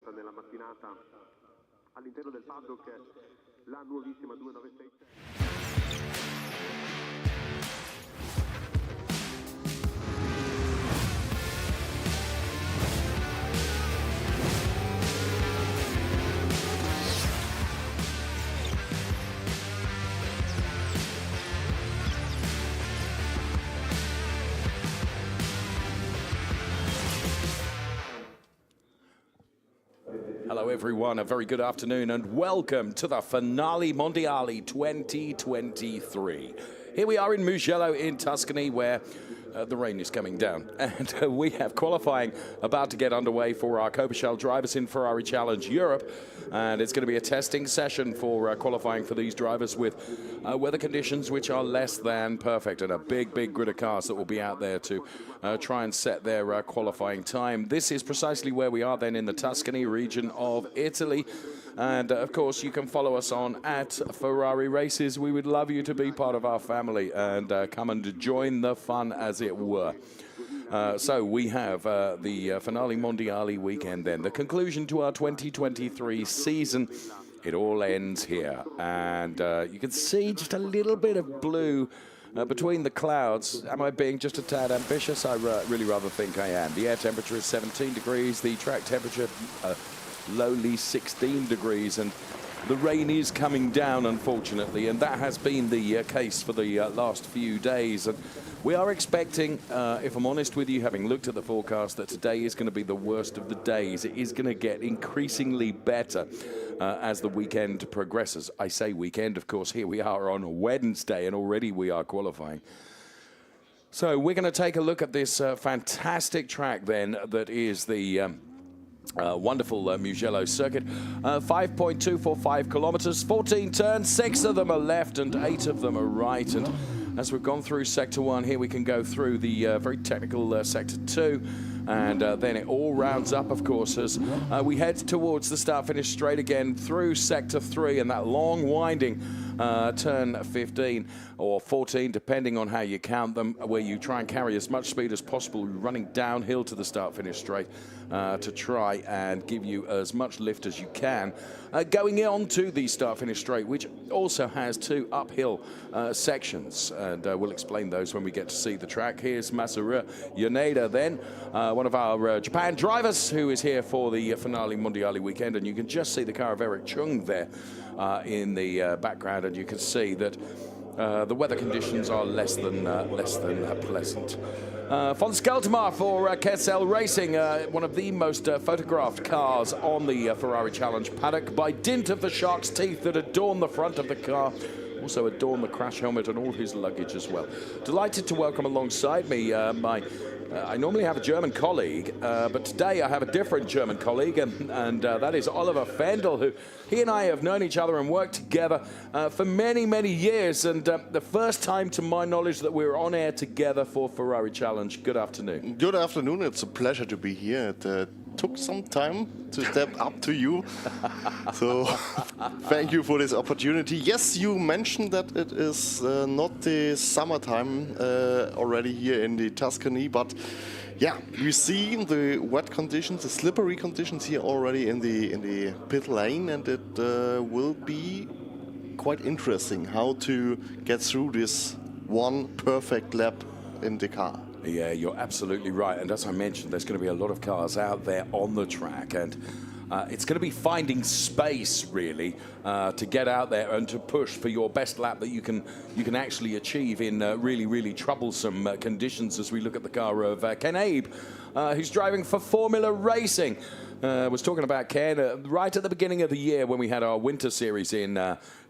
presentata nella mattinata all'interno del paddock la nuovissima 296. Hello everyone, a very good afternoon and welcome to the Finale Mondiale 2023. Here we are in Mugello in Tuscany where the rain is coming down and we have qualifying about to get underway for our Coppa drivers in Ferrari Challenge Europe, and it's going to be a testing session for qualifying for these drivers with weather conditions which are less than perfect and a big grid of cars that will be out there to try and set their qualifying time. This is precisely where we are then in the Tuscany region of Italy. And of course, you can follow us on @Ferrari Races. We would love you to be part of our family and come and join the fun, as it were. So we have the Finale Mondiale weekend then, the conclusion to our 2023 season. It all ends here. And you can see just a little bit of blue between the clouds. Am I being just a tad ambitious? I really rather think I am. The air temperature is 17 degrees. The track temperature lowly 16 degrees, and the rain is coming down, unfortunately, and that has been the case for the last few days. And we are expecting, if I'm honest with you, having looked at the forecast, that today is going to be the worst of the days. It is going to get increasingly better as the weekend progresses. I say weekend, of course, here we are on Wednesday, and already we are qualifying. So we're going to take a look at this fantastic track then that is the wonderful Mugello circuit. 5.245 kilometers, 14 turns, 6 of them are left and 8 of them are right. And as we've gone through sector 1, here we can go through the very technical sector 2. And then it all rounds up, of course, as we head towards the start-finish straight again through sector 3 and that long winding turn 15 or 14, depending on how you count them, where you try and carry as much speed as possible, running downhill to the start-finish straight to try and give you as much lift as you can. Going on to the start-finish straight, which also has 2 uphill sections, and we'll explain those when we get to see the track. Here's Masaru Yoneda then, one of our Japan drivers who is here for the Finale Mondiale weekend, and you can just see the car of Eric Chung there in the background, and you can see that the weather conditions are less than pleasant. Von Skeltemar for Kessel Racing, one of the most photographed cars on the Ferrari Challenge paddock by dint of the shark's teeth that adorn the front of the car. Also adorn the crash helmet and all his luggage as well. Delighted to welcome alongside me I normally have a German colleague, but today I have a different German colleague, and that is Oliver Fendel, who he and I have known each other and worked together for many years, and the first time to my knowledge that we were on air together for Ferrari Challenge. Good afternoon. Good afternoon. It's a pleasure to be here. It took some time to step up to you, so thank you for this opportunity. Yes, you mentioned that it is not the summertime already here in the Tuscany, but yeah, you see the wet conditions, the slippery conditions here already in the pit lane, and it will be quite interesting how to get through this one perfect lap in the car. Yeah, you're absolutely right. And as I mentioned, there's going to be a lot of cars out there on the track, and it's going to be finding space really to get out there and to push for your best lap that you can actually achieve in really troublesome conditions. As we look at the car of Ken Abe, who's driving for Formula Racing. Was talking about Ken right at the beginning of the year when we had our winter series in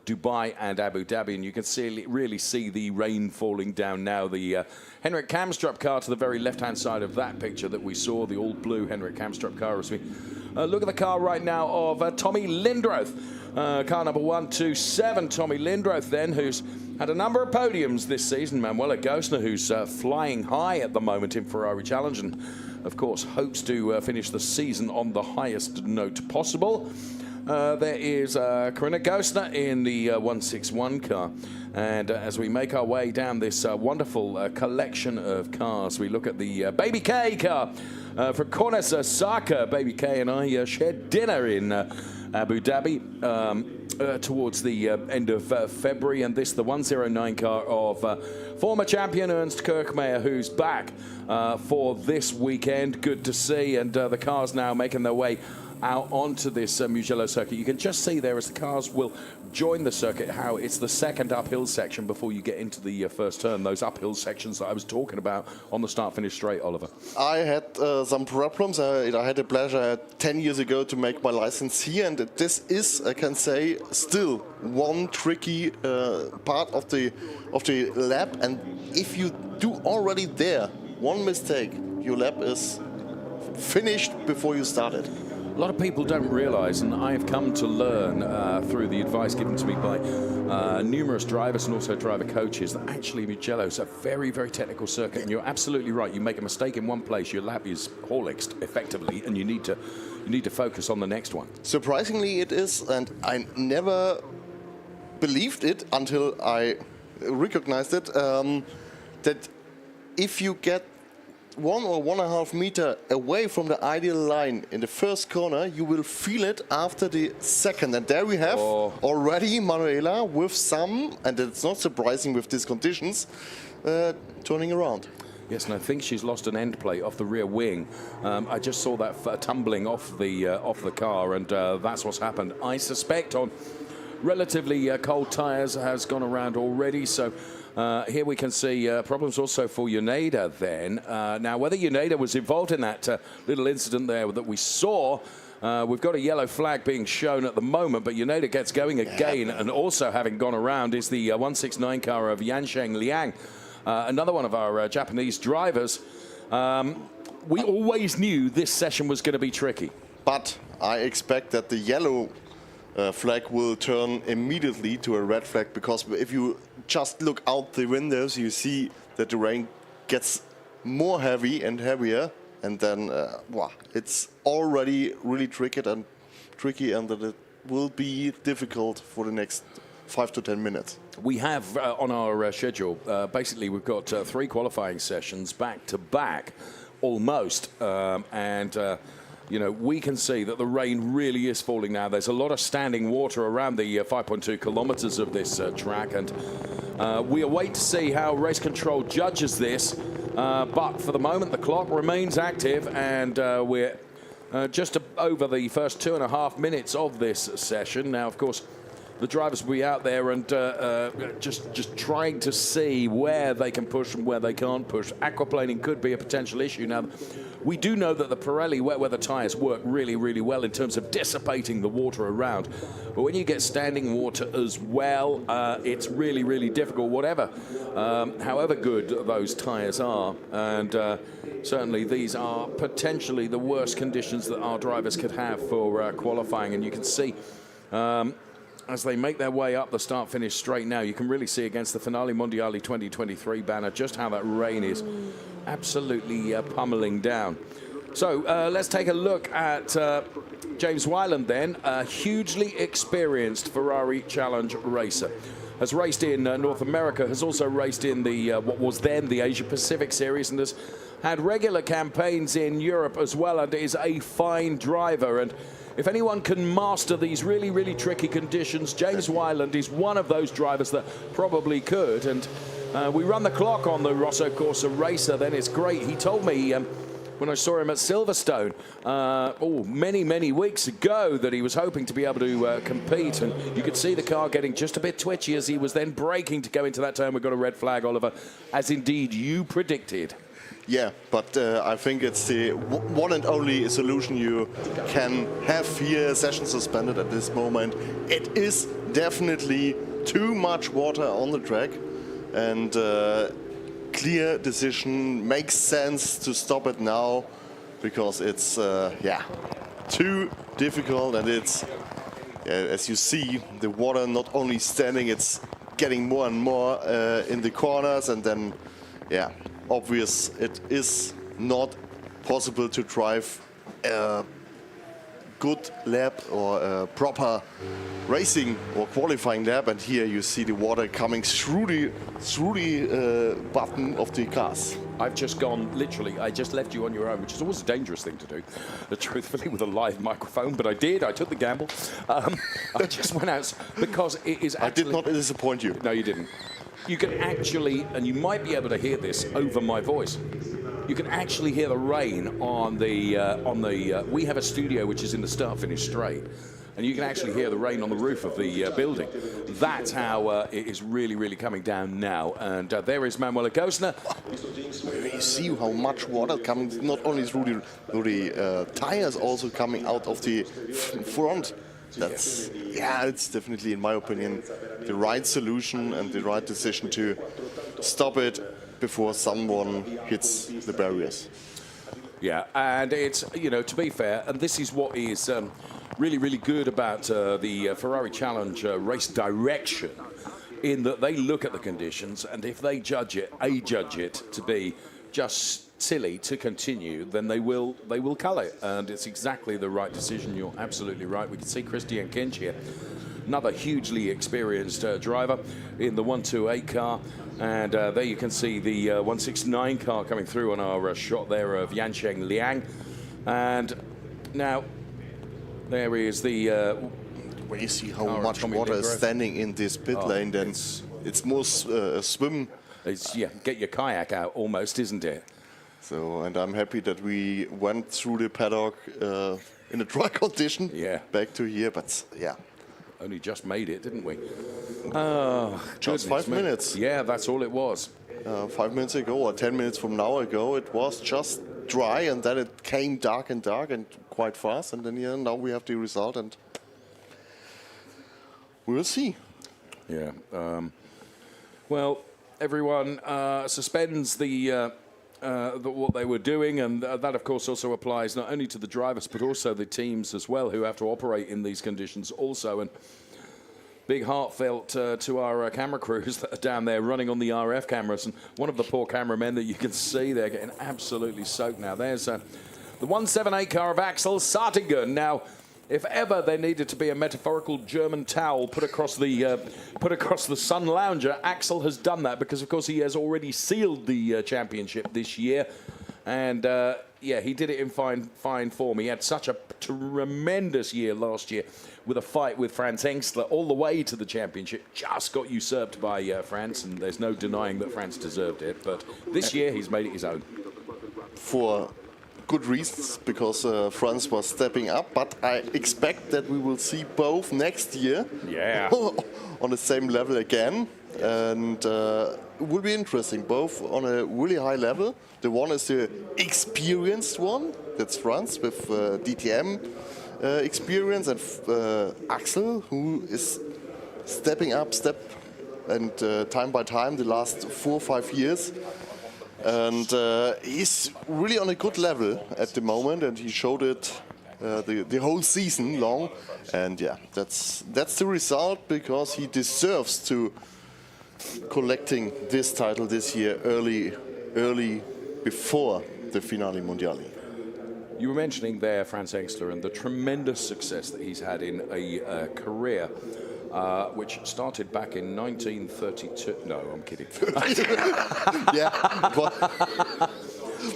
Dubai and Abu Dhabi, and you can really see the rain falling down now. The Henrik Kamstrup car to the very left-hand side of that picture that we saw, the all-blue Henrik Kamstrup car, as we look at the car right now of Tommy Lindroth, car number 127. Tommy Lindroth then, who's had a number of podiums this season. Manuela Gosner, who's flying high at the moment in Ferrari Challenge, and of course hopes to finish the season on the highest note possible. There is Corinna Gostner in the 161 car. And as we make our way down this wonderful collection of cars, we look at the Baby K car for Cornes Saka. Baby K and I shared dinner in Abu Dhabi towards the end of February. And this, the 109 car of former champion Ernst Kirchmayr, who's back for this weekend. Good to see. And the cars now making their way out onto this Mugello circuit. You can just see there as the cars will join the circuit how it's the second uphill section before you get into the first turn. Those uphill sections that I was talking about on the start-finish straight, Oliver. I had some problems. I had the pleasure 10 years ago to make my license here, and this is, I can say, still one tricky part of the lap. And if you do already there one mistake, your lap is finished before you started. A lot of people don't realize, and I've come to learn through the advice given to me by numerous drivers and also driver coaches, that actually Mugello is a very, very technical circuit. And you're absolutely right. You make a mistake in one place, your lap is horlicked effectively, and you need to focus on the next one. Surprisingly, it is, and I never believed it until I recognized it, that if you get 1 or 1.5 meter away from the ideal line in the first corner, you will feel it after the second. And there we have already Manuela with some, and it's not surprising with these conditions, turning around. Yes, and I think she's lost an end plate off the rear wing. I just saw that tumbling off the car, and that's what's happened. I suspect on relatively cold tyres has gone around already, so here we can see problems also for Yoneda then. Now, whether Yoneda was involved in that little incident there that we saw, we've got a yellow flag being shown at the moment, but Yoneda gets going again, and also having gone around is the 169 car of Yansheng Liang, another one of our Japanese drivers. We always knew this session was going to be tricky. But I expect that the yellow flag will turn immediately to a red flag, because if you just look out the windows, you see that the rain gets more heavy and heavier, and then wow, it's already really tricky, and that it will be difficult for the next 5 to 10 minutes. We have on our schedule, basically we've got 3 qualifying sessions back to back, almost, and you know, we can see that the rain really is falling now. There's a lot of standing water around the 5.2 kilometers of this track, and we await to see how race control judges this. But for the moment, the clock remains active, and we're just over the first 2.5 minutes of this session. Now, of course, the drivers will be out there and just trying to see where they can push and where they can't push. Aquaplaning could be a potential issue. Now, we do know that the Pirelli wet weather tyres work really, really well in terms of dissipating the water around. But when you get standing water as well, it's really, really difficult, however good those tyres are. And certainly these are potentially the worst conditions that our drivers could have for qualifying. And you can see as they make their way up the start-finish straight now, you can really see against the Finale Mondiali 2023 banner just how that rain is absolutely pummeling down. So let's take a look at James Wyland then, a hugely experienced Ferrari Challenge racer. Has raced in North America, has also raced in the what was then the Asia Pacific Series, and has had regular campaigns in Europe as well, and is a fine driver. And if anyone can master these really, really tricky conditions, James Wyland is one of those drivers that probably could. And we run the clock on the Rosso Corsa racer, then it's great. He told me when I saw him at Silverstone many, many weeks ago that he was hoping to be able to compete. And you could see the car getting just a bit twitchy as he was then braking to go into that turn. We got a red flag, Oliver, as indeed you predicted. Yeah, but I think it's the one and only solution you can have here, session suspended at this moment. It is definitely too much water on the track, and clear decision, makes sense to stop it now, because it's too difficult, and it's, as you see, the water not only standing, it's getting more and more in the corners, and then, obvious it is not possible to drive good lap or a proper racing or qualifying lap, and here you see the water coming through the button of the cars. I've just gone, literally, I just left you on your own, which is always a dangerous thing to do, truthfully, with a live microphone, but I did, I took the gamble. I just went out because it is actually... I did not disappoint you. No, you didn't. You can actually, and you might be able to hear this over my voice, you can actually hear the rain on the we have a studio which is in the start-finish straight, and you can actually hear the rain on the roof of the building. That's how it is really, really coming down now. And there is Manuel Gosner. You see how much water coming, not only through the tires, also coming out of the front. That's, yeah, it's definitely, in my opinion, the right solution and the right decision to stop it before someone hits the barriers. Yeah, and it's, you know, to be fair, and this is what is really, really good about the Ferrari Challenge race direction, in that they look at the conditions, and if they judge it to be just silly to continue, then they will cull it, and it's exactly the right decision. You're absolutely right. We can see Christian Kinch here, another hugely experienced driver in the 128 car, and there you can see the 169 car coming through on our shot there of Yansheng Liang, and now there is the when you see how much water is standing in this pit lane, then it's more swim. It's, yeah, get your kayak out almost, isn't it? So, and I'm happy that we went through the paddock in a dry condition, back to here, but yeah. Only just made it, didn't we? Just 5 minutes. Yeah, that's all it was. 5 minutes ago, or 10 minutes from now ago, it was just dry, and then it came dark and quite fast, and then now we have the result, and we'll see. Yeah. Well, everyone suspends what they were doing, and that of course also applies not only to the drivers but also the teams as well, who have to operate in these conditions also. And big heartfelt to our camera crews that are down there running on the RF cameras, and one of the poor cameramen that you can see there getting absolutely soaked now. There's the 178 car of Axel Sartingen. Now, if ever there needed to be a metaphorical German towel put across the Sun Lounger, Axel has done that, because of course he has already sealed the championship this year, and yeah, he did it in fine form. He had such a tremendous year last year with a fight with Franz Engstler all the way to the championship. Just got usurped by France, and there's no denying that France deserved it. But this year he's made it his own. For good reasons, because France was stepping up, but I expect that we will see both next year on the same level again, and it will be interesting, both on a really high level. The one is the experienced one, that's France with DTM experience, and Axel, who is stepping up and time by time the last 4 or 5 years. And he's really on a good level at the moment, and he showed it the whole season long. And yeah, that's the result, because he deserves to collecting this title this year early before the Finale Mondiale. You were mentioning there Franz Engstler and the tremendous success that he's had in a career which started back in 1932. No, I'm kidding. Yeah.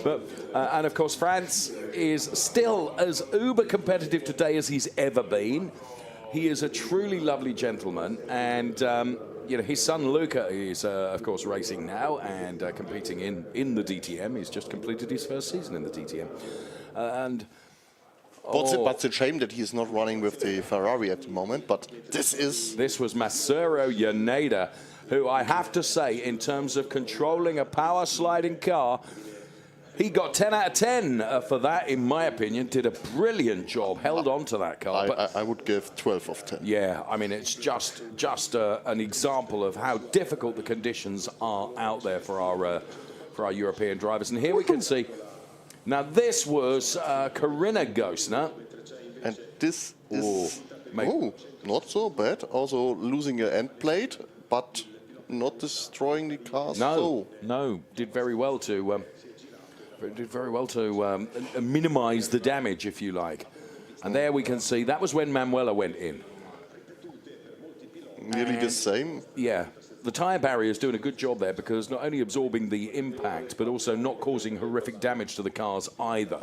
But, and of course, France is still as uber competitive today as he's ever been. He is a truly lovely gentleman, and you know, his son Luca is, of course, racing now and competing in the DTM. He's just completed his first season in the DTM, and. But it's a shame that he's not running with the Ferrari at the moment, but this was Masuro Yaneda, who I have to say, in terms of controlling a power sliding car, he got 10 out of 10 for that, in my opinion. Did a brilliant job, held on to that car. I would give 12 of 10. Yeah, I mean, it's just an example of how difficult the conditions are out there for our European drivers. And here we can see. Now, this was Corinna Gosner. And this is not so bad. Also losing an end plate, but not destroying the car. No, did very well to minimize the damage, if you like. And there we can see, that was when Manuela went in. Nearly the same. Yeah, the tyre barrier is doing a good job there because not only absorbing the impact, but also not causing horrific damage to the cars either,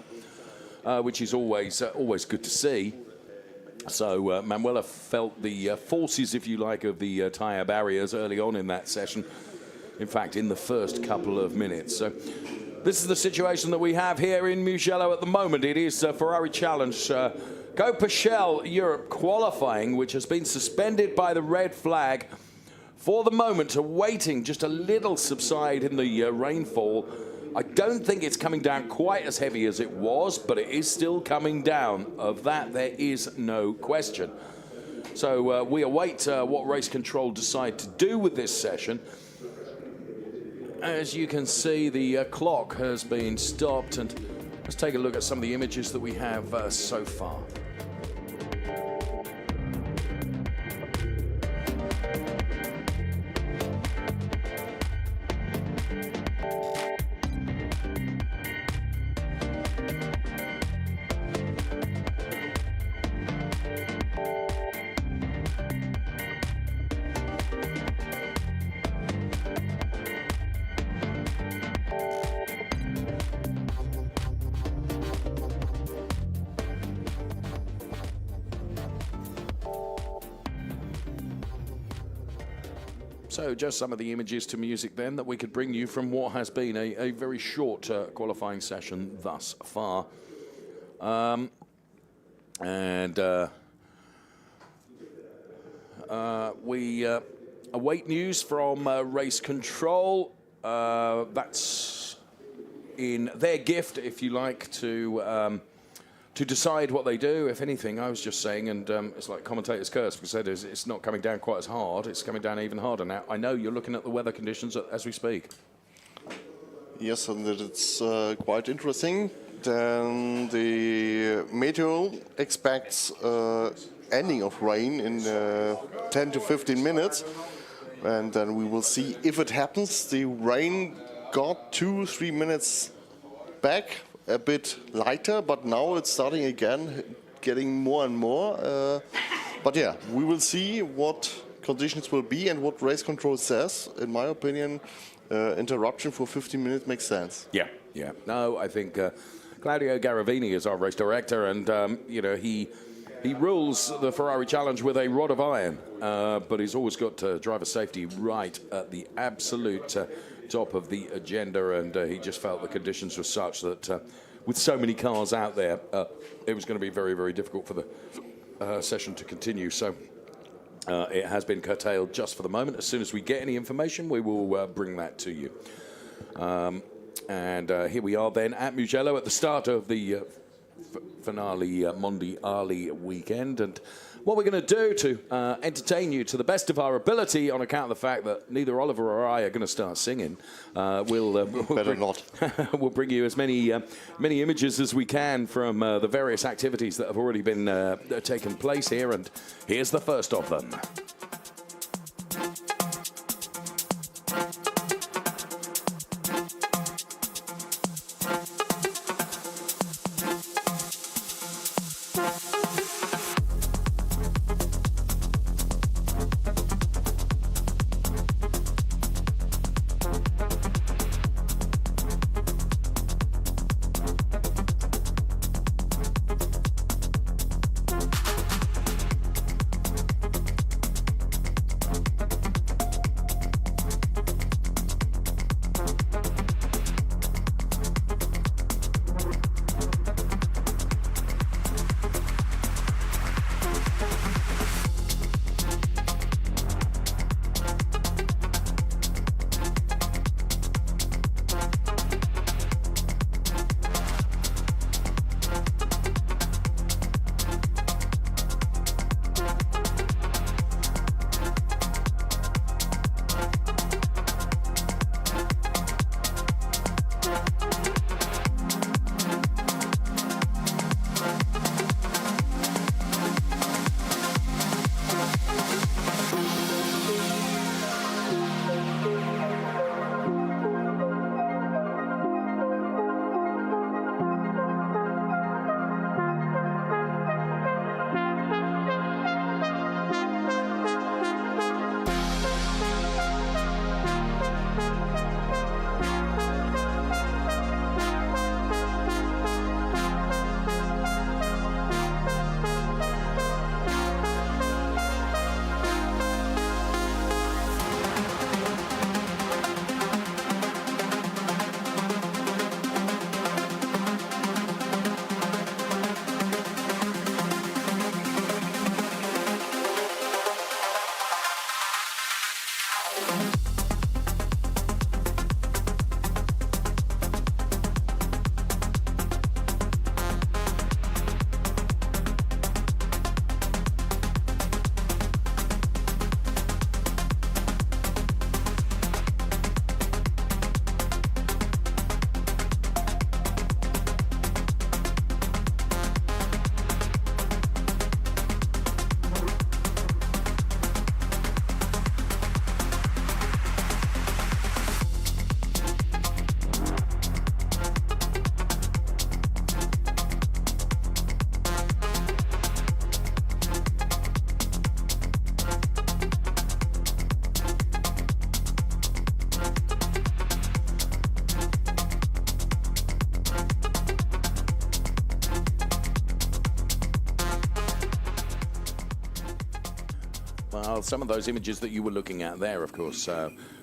which is always good to see. So Manuela felt the forces, if you like, of the tyre barriers early on in that session. In fact, in the first couple of minutes. So this is the situation that we have here in Mugello at the moment. It is Ferrari Challenge Coppa Shell Europe qualifying, which has been suspended by the red flag for the moment, awaiting just a little subside in the rainfall. I don't think it's coming down quite as heavy as it was, but it is still coming down. Of that, there is no question. So we await what race control decide to do with this session. As you can see, the clock has been stopped, and let's take a look at some of the images that we have so far. So just some of the images to music then that we could bring you from what has been a very short qualifying session thus far. We await news from race control. That's in their gift, if you like, to decide what they do. If anything, I was just saying, and it's like commentator's curse, because it's not coming down quite as hard, it's coming down even harder now. I know you're looking at the weather conditions as we speak. Yes, and it's quite interesting. Then the meteo expects ending of rain in 10 to 15 minutes, and then we will see if it happens. The rain got 2-3 minutes back, a bit lighter, but now it's starting again, getting more and more. But yeah, we will see what conditions will be and what race control says. In my opinion, interruption for 15 minutes makes sense. Yeah. No, I think Claudio Garavini is our race director, and he rules the Ferrari Challenge with a rod of iron, but he's always got driver safety right at the absolute top of the agenda, and he just felt the conditions were such that with so many cars out there, it was going to be very, very difficult for the session to continue. So it has been curtailed just for the moment. As soon as we get any information, we will bring that to you. And here we are then at Mugello at the start of the finale Mondiali weekend, and what we're going to do to entertain you to the best of our ability, on account of the fact that neither Oliver or I are going to start singing, we'll bring you as many images as we can from the various activities that have already been taken place here, and here's the first of them. Well, some of those images that you were looking at there, of course,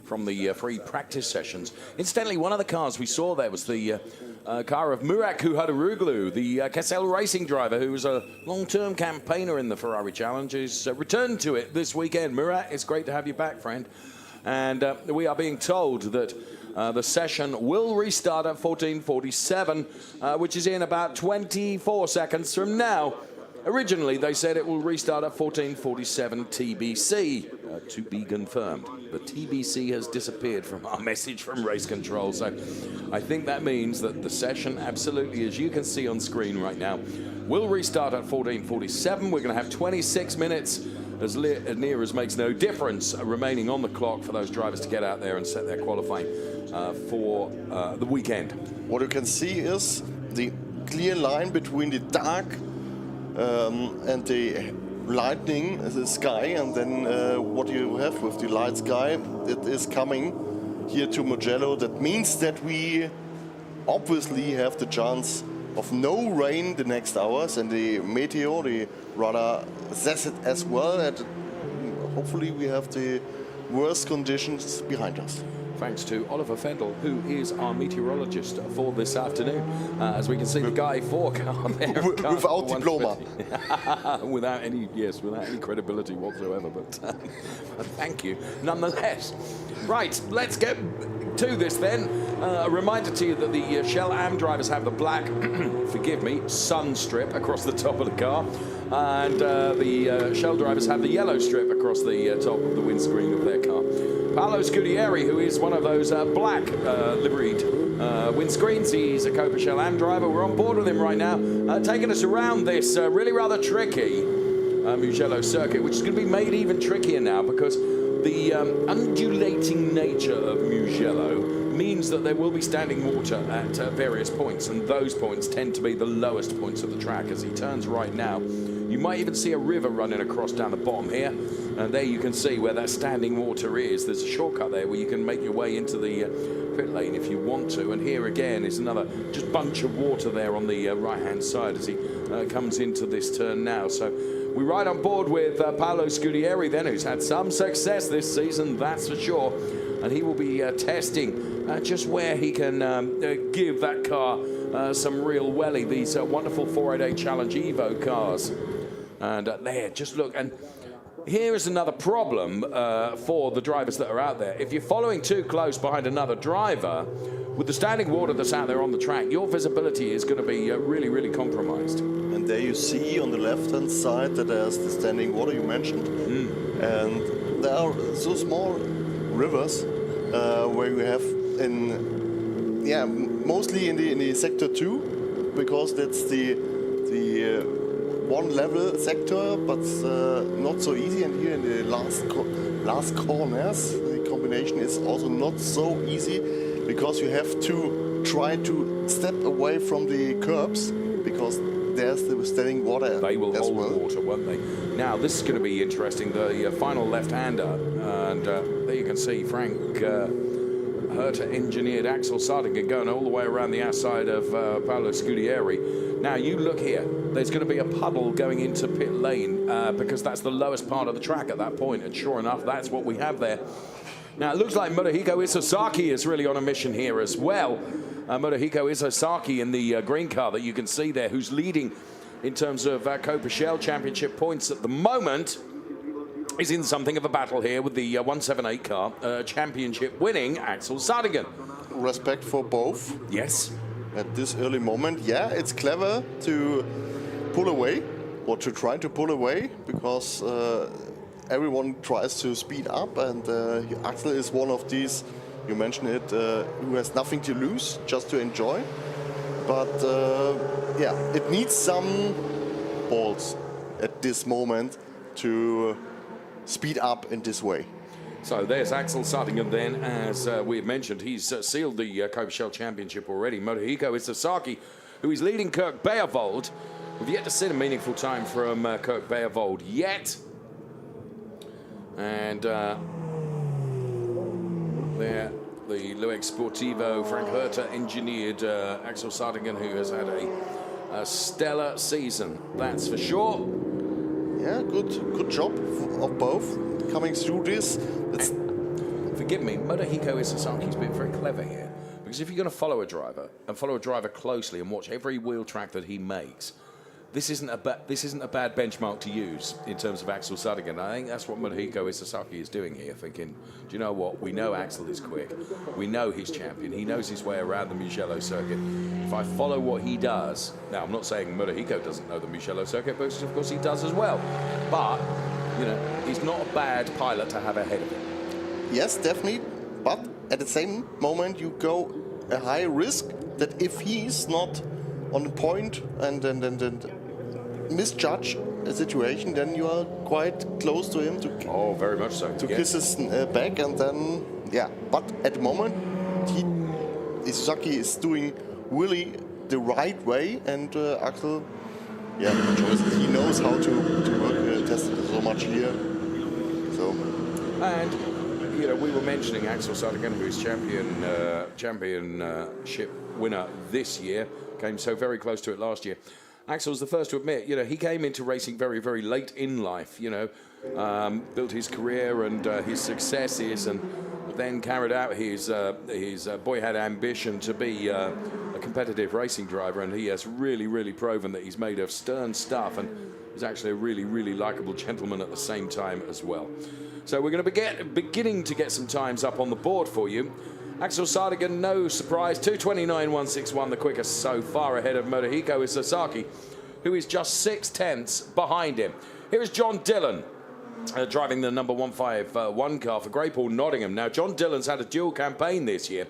from the free practice sessions. Incidentally, one of the cars we saw there was the car of Murat Kuhadaroglu, the Kessel Racing driver, who was a long-term campaigner in the Ferrari Challenge. He's returned to it this weekend. Murat, it's great to have you back, friend. And we are being told that the session will restart at 14:47, which is in about 24 seconds from now. Originally, they said it will restart at 14:47 TBC, to be confirmed. The TBC has disappeared from our message from race control, so I think that means that the session, absolutely, as you can see on screen right now, will restart at 14:47. We're going to have 26 minutes, as near as makes no difference, remaining on the clock for those drivers to get out there and set their qualifying for the weekend. What you can see is the clear line between the dark and the lightning, the sky, and then what you have with the light sky, it is coming here to Mugello. That means that we obviously have the chance of no rain the next hours, and the meteor, the radar says it as well, and hopefully we have the worst conditions behind us. Thanks to Oliver Fendel, who is our meteorologist for this afternoon. As we can see, the Guy 4 car there. Without diploma. without any credibility whatsoever, but thank you nonetheless. Right, let's get to this then. A reminder to you that the Shell Am drivers have the black, forgive me, sun strip across the top of the car, and the Shell drivers have the yellow strip across the top of the windscreen of their car. Paolo Scudieri, who is one of those black liveried windscreens, he's a Coppa Shell Am driver. We're on board with him right now, taking us around this really rather tricky Mugello circuit, which is going to be made even trickier now because the undulating nature of Mugello means that there will be standing water at various points, and those points tend to be the lowest points of the track. As he turns right now, you might even see a river running across down the bottom here, and there you can see where that standing water is. There's a shortcut there where you can make your way into the pit lane if you want to, and here again is another just bunch of water there on the right-hand side as he comes into this turn now. So we ride on board with Paolo Scudieri then, who's had some success this season, that's for sure, and he will be testing just where he can give that car some real welly, these wonderful 488 Challenge Evo cars. And there, just look, and here is another problem for the drivers that are out there. If you're following too close behind another driver, with the standing water that's out there on the track, your visibility is going to be really, really compromised. And there you see on the left-hand side that there's the standing water you mentioned. And there are so small rivers where you have mostly in the sector 2, because that's the one level sector, but not so easy. And here in the last corners, the combination is also not so easy, because you have to try to step away from the curbs, because there's the standing water. They will hold water, won't they? Now, this is going to be interesting, the final left-hander, and there you can see Frank Herta engineered Axel Sardinger going all the way around the outside of Paolo Scudieri. Now, you look here, there's going to be a puddle going into pit lane because that's the lowest part of the track at that point, and sure enough, that's what we have there. Now, it looks like Motohiko Isosaki is really on a mission here as well. Motohiko Isosaki in the green car that you can see there, who's leading in terms of Coppa Shell Championship points at the moment, is in something of a battle here with the 178 car, championship winning Axel Sardinger. Respect for both. Yes. At this early moment, yeah, it's clever to pull away, or to try to pull away, because everyone tries to speed up, and Axel is one of these, you mentioned it, who has nothing to lose, just to enjoy. But yeah, it needs some balls at this moment to speed up in this way. So there's Axel Sardinger then, as we've mentioned, he's sealed the Coppa Shell Championship already. Motohiko Isosaki, who is leading Kirk Beervold. We've yet to see a meaningful time from Kirk Beervold yet. And there, the Luex Sportivo Frank Herta engineered Axel Sardinger, who has had a stellar season, that's for sure. Yeah, good job of both coming through this. It's Forgive me, Motohiko Isasaki's been very clever here. Because if you're going to follow a driver, and follow a driver closely and watch every wheel track that he makes, this isn't a bad benchmark to use in terms of Axel Sardigan. I think that's what Motohiko Isasaki is doing here, thinking, do you know what? We know Axel is quick. We know he's champion. He knows his way around the Mugello circuit. If I follow what he does, now I'm not saying Motohiko doesn't know the Mugello circuit, because of course he does as well. But, you know, he's not a bad pilot to have ahead of him. Yes, definitely. But at the same moment, you go a high risk that if he's not on the point and misjudge a situation, then you are quite close to him to very much so. To kiss his back, and then But at the moment, Isasaki is doing really the right way, and Axel, he knows how to work tested so much here. So and. You know, we were mentioning Axel Sardigan, who is championship winner this year, came so very close to it last year. Axel was the first to admit, you know, he came into racing very, very late in life, you know, built his career and his successes, and then carried out his boyhood ambition to be a competitive racing driver, and he has really, really proven that he's made of stern stuff and is actually a really, really likable gentleman at the same time as well. So we're going to be beginning to get some times up on the board for you. Axel Sardigan, no surprise, 2:29.161, the quickest so far, ahead of Motohiko Isasaki, who is just 0.6 behind him. Here is John Dillon, driving the number 151 car for Greypool Nottingham. Now, John Dillon's had a dual campaign this year,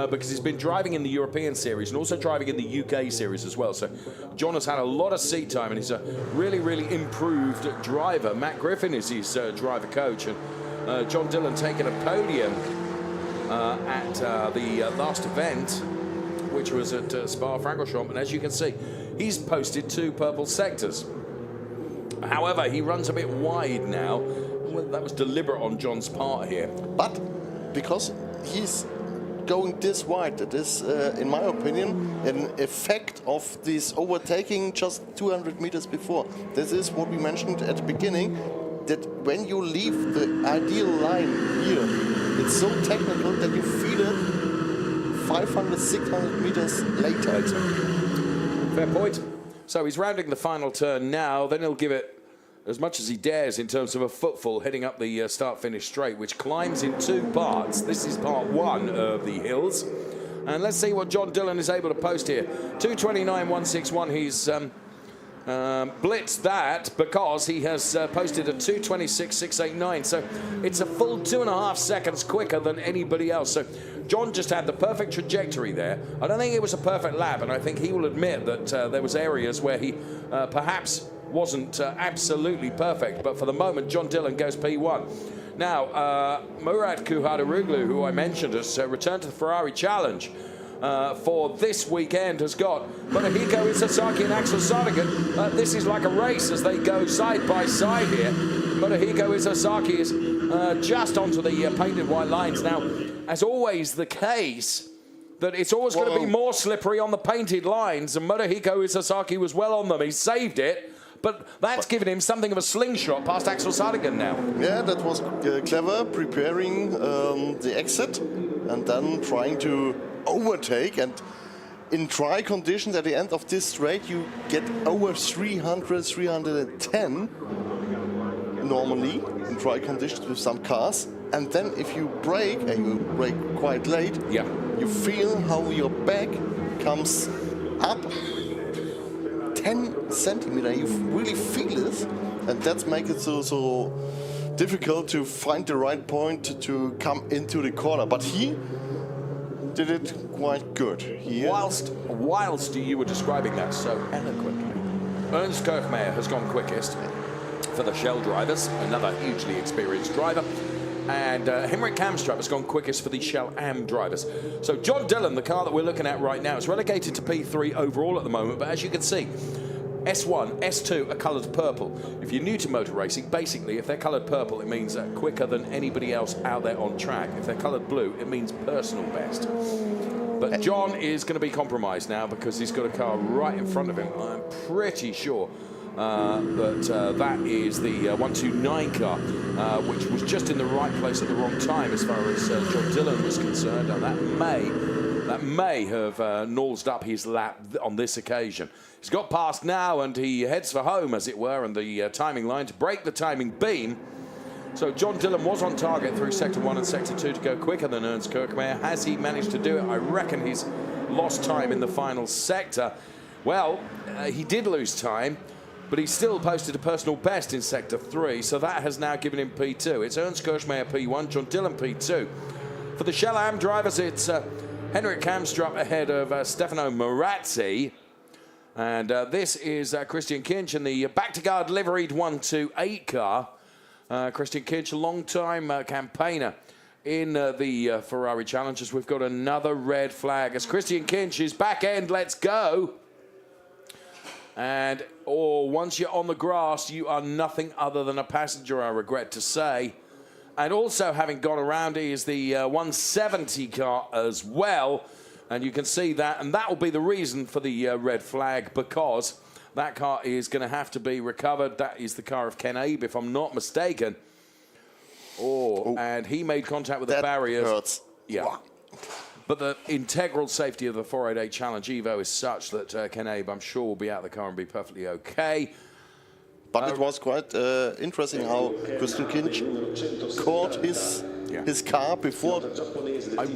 because he's been driving in the European Series and also driving in the UK Series as well. So John has had a lot of seat time, and he's a really, really improved driver. Matt Griffin is his driver coach, and John Dillon taking a podium at the last event, which was at Spa-Francorchamps, and as you can see, he's posted 2 purple sectors. However, he runs a bit wide now. Well, that was deliberate on John's part here. But because he's going this wide, that is, in my opinion, an effect of this overtaking just 200 meters before. This is what we mentioned at the beginning, that when you leave the ideal line here, it's so technical that you feel it 500, 600 meters later. Fair point. So he's rounding the final turn now, then he'll give it as much as he dares in terms of a footfall heading up the start-finish straight, which climbs in 2 parts. This is part 1 of the hills. And let's see what John Dillon is able to post here. 2:29.161. He's blitzed that because he has posted a 2:26.689. So it's a full 2.5 seconds quicker than anybody else. So John just had the perfect trajectory there. I don't think it was a perfect lap, and I think he will admit that there was areas where he perhaps wasn't absolutely perfect, but for the moment, John Dillon goes P1. Now, Murat Kuhadaroglu, who I mentioned, has returned to the Ferrari Challenge for this weekend, has got Motohiko Isasaki and Axel Sardigan. This is like a race as they go side by side here. Motohiko Isasaki is just onto the painted white lines. Now, as always the case, that it's always going to be more slippery on the painted lines, and Motohiko Isasaki was well on them. He saved it. But that's given him something of a slingshot past Axel Sardigan now. Yeah, that was clever, preparing the exit and then trying to overtake. And in dry conditions at the end of this straight, you get over 300, 310 normally in dry conditions with some cars. And then if you brake, and you brake quite late, you feel how your back comes up 10 centimeters. You really feel it, and that makes it so difficult to find the right point to come into the corner. But he did it quite good. Whilst you were describing that so eloquently, Ernst Kirchmeier has gone quickest for the Shell drivers, another hugely experienced driver. And Henrik Kamstrup has gone quickest for the Shell Am drivers. So John Dillon, the car that we're looking at right now, is relegated to P3 overall at the moment. But as you can see, S1, S2 are coloured purple. If you're new to motor racing, basically, if they're coloured purple, it means quicker than anybody else out there on track. If they're coloured blue, it means personal best. But John is going to be compromised now because he's got a car right in front of him. I'm pretty sure that is the 129 car, which was just in the right place at the wrong time as far as John Dillon was concerned, and that may have nosed up his lap on this occasion. He's got past now, and he heads for home, as it were, and the timing line to break the timing beam. So John Dillon was on target through Sector 1 and Sector 2 to go quicker than Ernst Kirchmeier. Has he managed to do it? I reckon he's lost time in the final sector. Well, he did lose time, but he still posted a personal best in Sector 3, so that has now given him P2. It's Ernst Kirchmeier P1, John Dillon P2. For the Shell Am drivers, it's Henrik Kamstrup ahead of Stefano Marazzi. And this is Christian Kinch in the back-to-guard liveried 128 car. Christian Kinch, a long-time campaigner in the Ferrari Challengers. We've got another red flag as Christian Kinch is back end. Let's go. And once you're on the grass, you are nothing other than a passenger, I regret to say. And also having gone around is the 170 car as well. And you can see that, and that will be the reason for the red flag, because that car is going to have to be recovered. That is the car of Ken Abe, if I'm not mistaken. And he made contact with the barriers. That hurts. Yeah. Wow. But the integral safety of the 488 Challenge Evo is such that Ken Abe, I'm sure, will be out of the car and be perfectly okay. But it was quite interesting how Christian Kinch caught his car before. I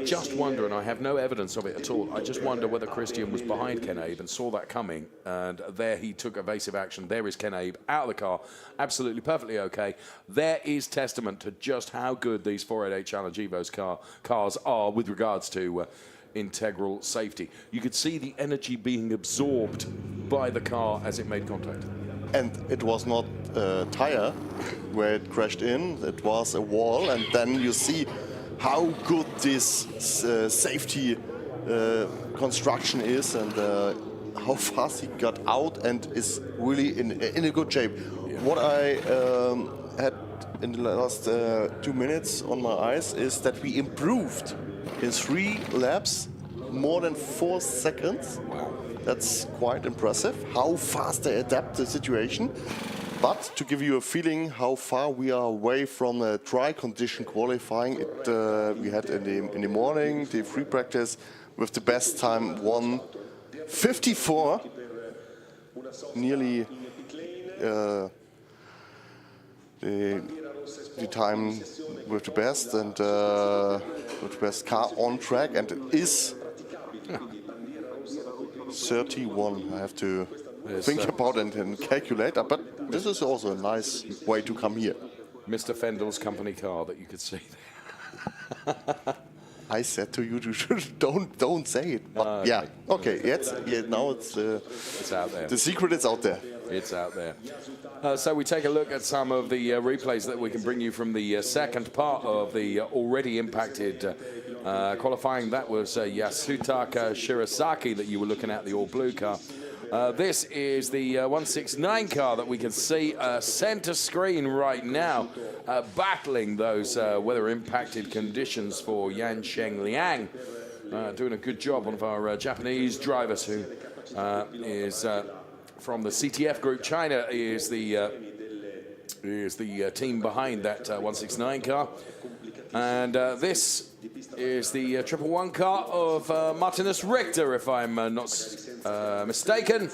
just wonder, and I have no evidence of it at all, I just wonder whether Christian was behind Ken Abe and saw that coming, and there he took evasive action. There is Ken Abe out of the car, absolutely perfectly okay. There is testament to just how good these 488 Challenge Evo's cars are with regards to integral safety. You could see the energy being absorbed by the car as it made contact. And it was not a tire where it crashed in, it was a wall, and then you see how good this safety construction is, and how fast he got out and is really in a good shape. Yeah. What I had in the last 2 minutes on my eyes is that we improved in 3 laps more than 4 seconds. Wow. That's quite impressive, how fast they adapt the situation. But to give you a feeling how far we are away from a dry condition qualifying, we had in the morning the free practice with the best time 1:54, nearly the time with the best and with the best car on track, and it is 31. I have to think about it and calculate, but this is also a nice way to come here. Mr. Fendel's company car that you could see there. I said to you, don't say it. But yeah, okay. Now it's out there. The secret is out there. It's out there. So we take a look at some of the replays that we can bring you from the second part of the already impacted qualifying. That was Yasutaka Shirasaki that you were looking at, the all-blue car. This is the 169 car that we can see center screen right now, battling those weather-impacted conditions for Yan Sheng Liang. Doing a good job, one of our Japanese drivers who is from the CTF group. China is the team behind that 169 car. And this is the 111 car of Martinus Richter, if I'm not mistaken.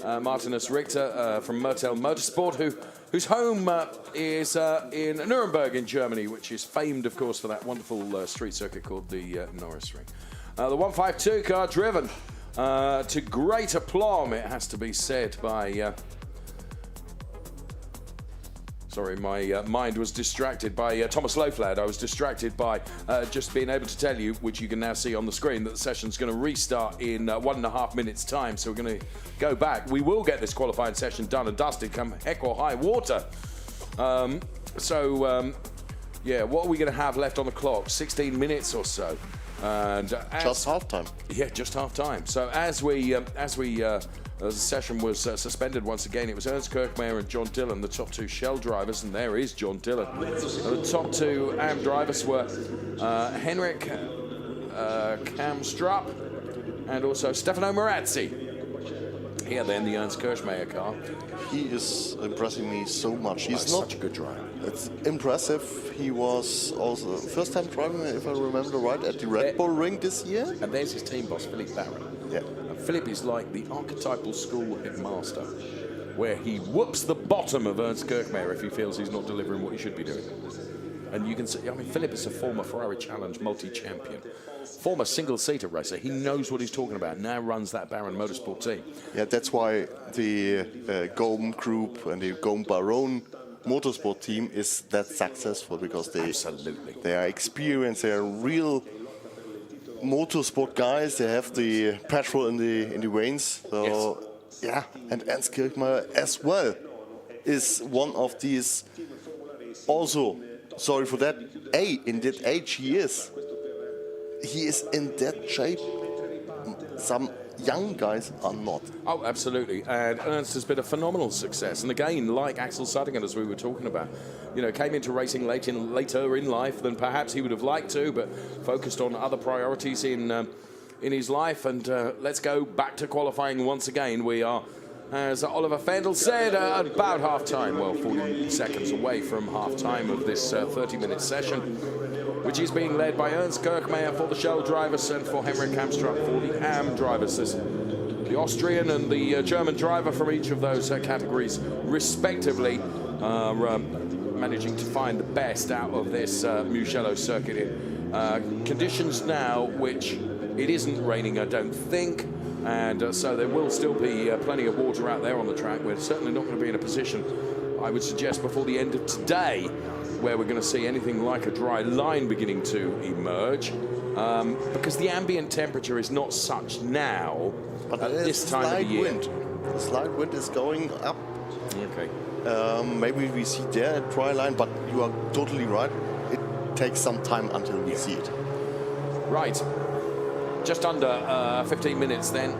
Martinus Richter from Mertel Motorsport, whose home is in Nuremberg in Germany, which is famed, of course, for that wonderful street circuit called the Norris Ring. The 152 car driven to great aplomb, it has to be said, by... Sorry, my mind was distracted by Thomas Loflad. I was distracted by just being able to tell you, which you can now see on the screen, that the session's going to restart in 1.5 minutes' time. So we're going to go back. We will get this qualifying session done and dusted come heck or high water. Yeah, what are we going to have left on the clock? 16 minutes or so. And just half time. Yeah, just half time. So as the session was suspended once again, it was Ernst Kirchmeier and John Dillon, the top 2 Shell drivers, and there is John Dillon. The top 2 AM drivers were Henrik Kamstrup and also Stefano Marazzi. Here then, the Ernst Kirchmayr car. He is impressing me so much. He's not such a good driver. It's impressive. He was also first time driving, if I remember right, at the Red Bull Ring this year. And there's his team boss, Philippe Barron. Yeah. And Philip is like the archetypal school headmaster, where he whoops the bottom of Ernst Kirchmayr if he feels he's not delivering what he should be doing. And you can see, I mean, Philip is a former Ferrari Challenge multi-champion, former single-seater racer. He knows what he's talking about. Now runs that Baron Motorsport team. Yeah, that's why the Golden Group and the Golden Baron Motorsport team is that successful, because they are experienced. They are real motorsport guys. They have the petrol in the veins. So yeah, and Ernst Kirchmayr as well is one of these. Also, sorry for that. In that age he is in that shape. Some young guys are not. Oh, absolutely. And Ernst has been a phenomenal success. And again, like Axel Suttinger, as we were talking about, you know, came into racing later in life than perhaps he would have liked to, but focused on other priorities in his life. And let's go back to qualifying once again. We are, as Oliver Fendel said, at about half-time. Well, 40 seconds away from half-time of this 30-minute session, which is being led by Ernst Kirchmayr for the Shell drivers and for Henrik Kamstrup for the AM drivers. The Austrian and the German driver from each of those categories, respectively, are managing to find the best out of this Mugello circuit in conditions now which it isn't raining, I don't think, and so there will still be plenty of water out there on the track. We're certainly not going to be in a position, I would suggest, before the end of today, where we're going to see anything like a dry line beginning to emerge, because the ambient temperature is not such now but at this time of the year. The slight wind is going up. Okay. Maybe we see there a dry line, but you are totally right. It takes some time until we see it. Right. Just under 15 minutes then.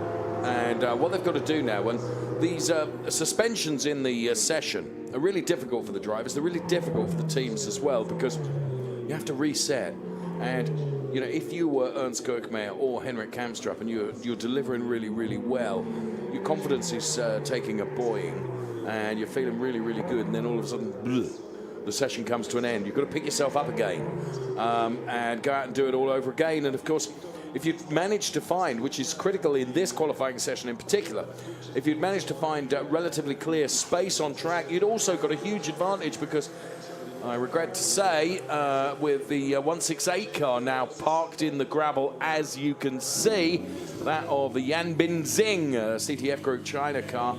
And what they've got to do now, and these suspensions in the session are really difficult for the drivers. They're really difficult for the teams as well, because you have to reset. And, you know, if you were Ernst Kirchmayr or Henrik Kamstrup and you're delivering really, really well, your confidence is taking a buoying and you're feeling really, really good. And then all of a sudden, bleh, the session comes to an end. You've got to pick yourself up again and go out and do it all over again. And, of course, if you'd managed to find, which is critical in this qualifying session in particular, if you'd managed to find relatively clear space on track, you'd also got a huge advantage, because I regret to say, with the 168 car now parked in the gravel, as you can see, that of the Yan Binzing CTF Group China car,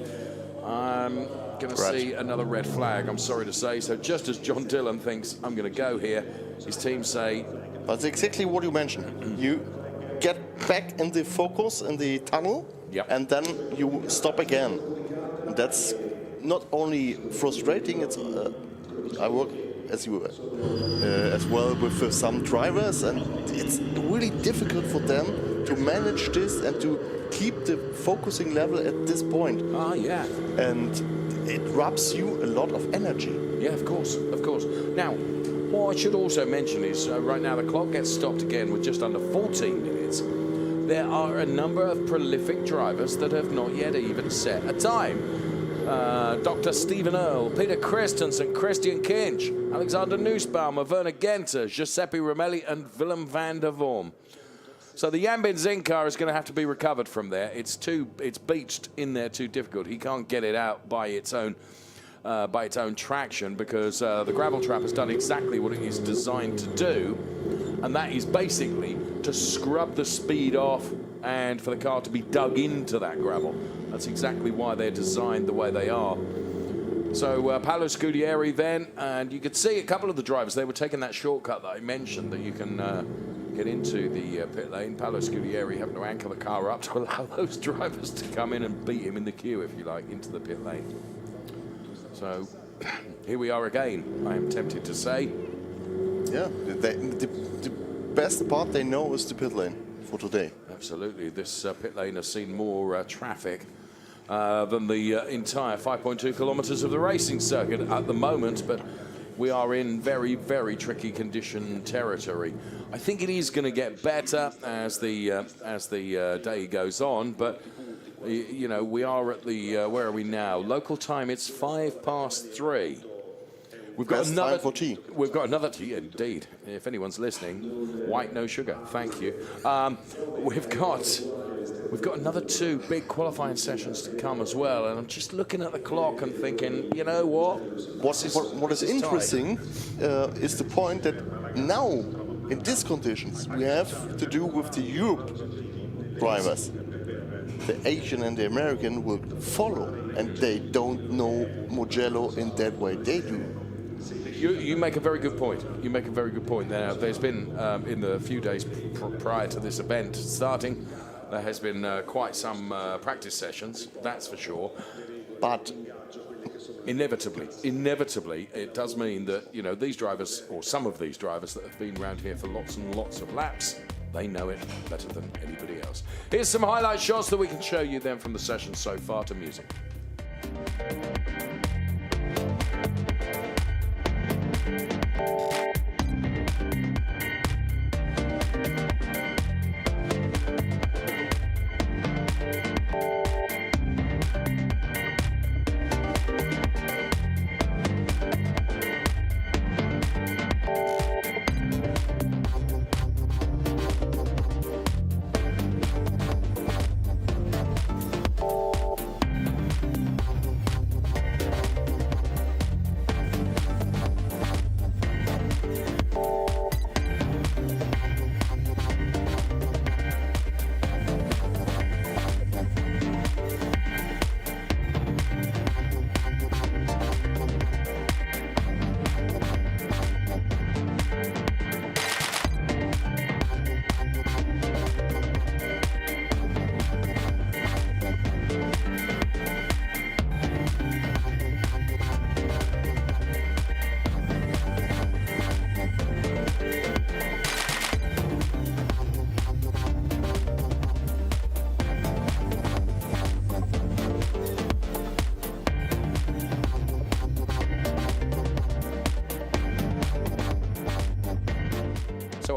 I'm going to see another red flag, I'm sorry to say. So just as John Dillon thinks, I'm going to go here, his team say... That's exactly what you mentioned. You get back in the focus, in the tunnel, and then you stop again. And that's not only frustrating, it's I work as well with some drivers, and it's really difficult for them to manage this and to keep the focusing level at this point. And it robs you a lot of energy. Yeah, of course, of course. Now, what I should also mention is right now the clock gets stopped again with just under 14 minutes. There are a number of prolific drivers that have not yet even set a time. Dr. Stephen Earle, Peter Christensen, Christian Kinch, Alexander Nussbaumer, Werner Genter, Giuseppe Romelli and Willem van der Worm. So the Yan Binzing car is going to have to be recovered from there. It's beached in there too difficult. He can't get it out by its own traction, because the gravel trap has done exactly what it is designed to do, and that is basically to scrub the speed off and for the car to be dug into that gravel. That's exactly why they're designed the way they are. So Paolo Scudieri then, and you could see a couple of the drivers, they were taking that shortcut that I mentioned, that you can get into the pit lane. Paolo Scudieri having to anchor the car up to allow those drivers to come in and beat him in the queue, if you like, into the pit lane. So here we are again, I am tempted to say. Yeah, the best part they know is the pit lane for today. Absolutely. This pit lane has seen more traffic than the entire 5.2 kilometers of the racing circuit at the moment, but we are in very, very tricky condition territory. I think it is going to get better as the day goes on, but You know, we are at the, where are we now? Local time, it's 3:05. We've got Best another time for tea. We've got another tea, indeed. If anyone's listening, white, no sugar. Thank you. We've got another 2 big qualifying sessions to come as well, and I'm just looking at the clock and thinking, you know what? What is interesting is the point that now, in these conditions, we have to do with the Europe drivers. The Asian and the American will follow, and they don't know Mugello in that way they do. You make a very good point. You make a very good point. Now, there's been, in the few days prior to this event starting, there has been quite some practice sessions, that's for sure. But inevitably, it does mean that, you know, these drivers, or some of these drivers that have been around here for lots and lots of laps, they know it better than anybody else. Here's some highlight shots that we can show you then from the session so far to music.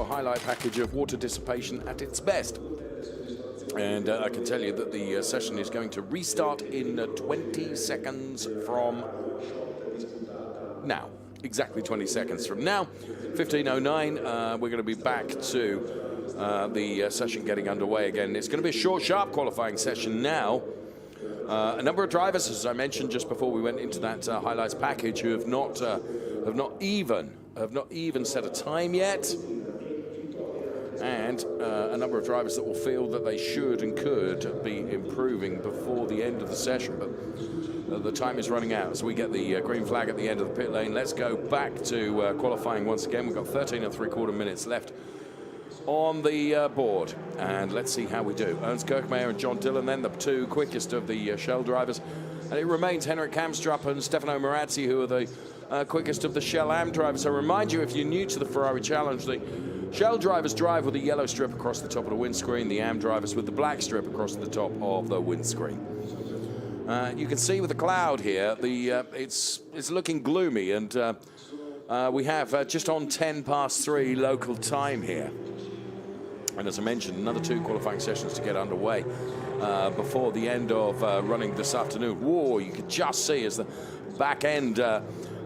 Highlight package of water dissipation at its best. And I can tell you that the session is going to restart in 20 seconds from now. Exactly 20 seconds from now. 15:09, we're going to be back to the session getting underway again. It's going to be a short, sharp qualifying session now. A number of drivers, as I mentioned just before we went into that highlights package, who have not even set a time yet. And a number of drivers that will feel that they should and could be improving before the end of the session. But the time is running out, so we get the green flag at the end of the pit lane. Let's go back to qualifying once again. We've got 13 3/4 minutes left on the board. And let's see how we do. Ernst Kirchmeier and John Dillon, then the 2 quickest of the Shell drivers. And it remains Henrik Kamstrup and Stefano Marazzi, who are the quickest of the Shell Am drivers. So I remind you, if you're new to the Ferrari Challenge, the Shell drivers drive with a yellow strip across the top of the windscreen, the Am drivers with the black strip across the top of the windscreen. You can see with the cloud here, it's looking gloomy, and we have just on 3:10 local time here. And as I mentioned, another 2 qualifying sessions to get underway before the end of running this afternoon. Whoa, you could just see as the back end